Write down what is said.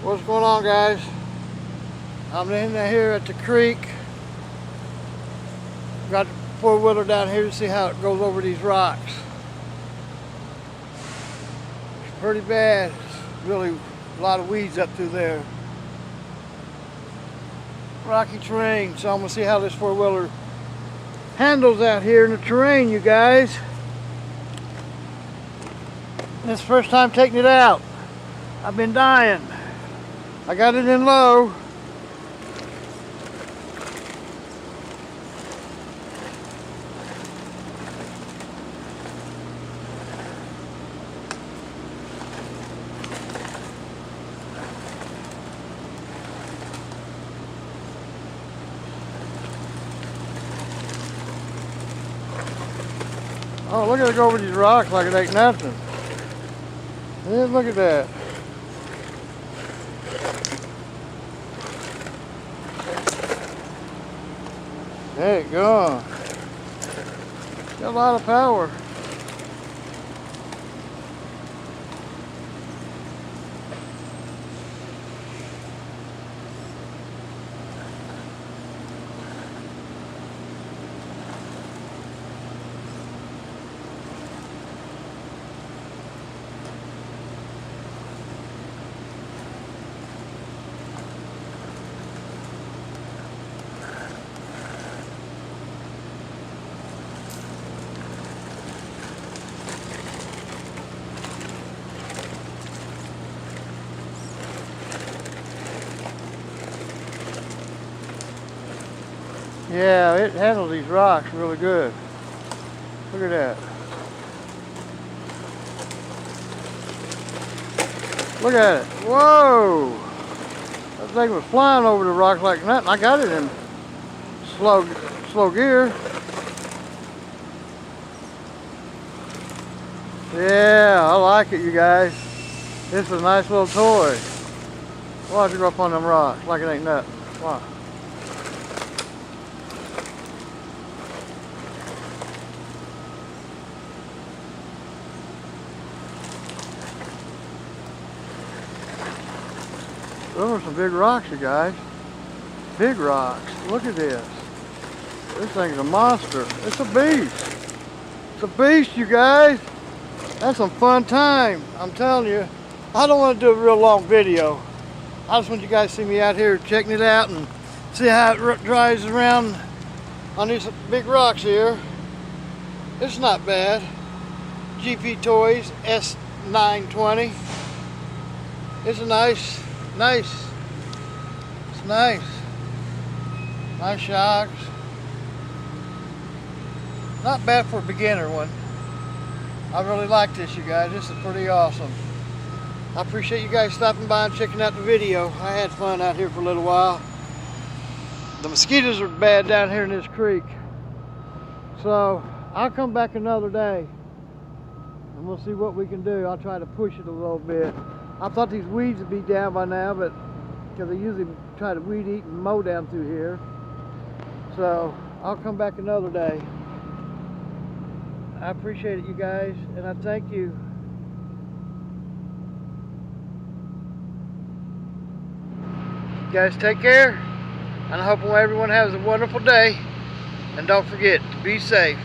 What's going on, guys? I'm in here at the creek. Got the four-wheeler down here to see how it goes over these rocks. It's pretty bad. It's really a lot of weeds up through there. Rocky terrain, so I'm gonna see how this four-wheeler handles out here in the terrain, you guys. This is the first time taking it out. I've been dying. I got it in low. Oh, look at it go over these rocks like it ain't nothing. Yeah, look at that. There it goes. Got a lot of power. Yeah, it handles these rocks really good. Look at that. Look at it. Whoa! That thing was flying over the rocks like nothing. I got it in slow gear. Yeah, I like it, you guys. This is a nice little toy. Watch it go up on them rocks like it ain't nothing. Wow. Those are some big rocks, you guys. Big rocks. Look at this. This thing's a monster. It's a beast. It's a beast, you guys. That's some fun time. I'm telling you. I don't want to do a real long video. I just want you guys to see me out here checking it out and see how it drives around on these big rocks here. It's not bad. GPTOYS S920. It's a nice. It's nice. Nice shocks. Not bad for a beginner one. I really like this, you guys. This is pretty awesome. I appreciate you guys stopping by and checking out the video. I had fun out here for a little while. The mosquitoes are bad down here in this creek. So I'll come back another day and we'll see what we can do. I'll try to push it a little bit. I thought these weeds would be down by now, but because they usually try to weed eat and mow down through here. So I'll come back another day. I appreciate it, you guys, and I thank you. You guys take care, and I hope everyone has a wonderful day. And don't forget to be safe.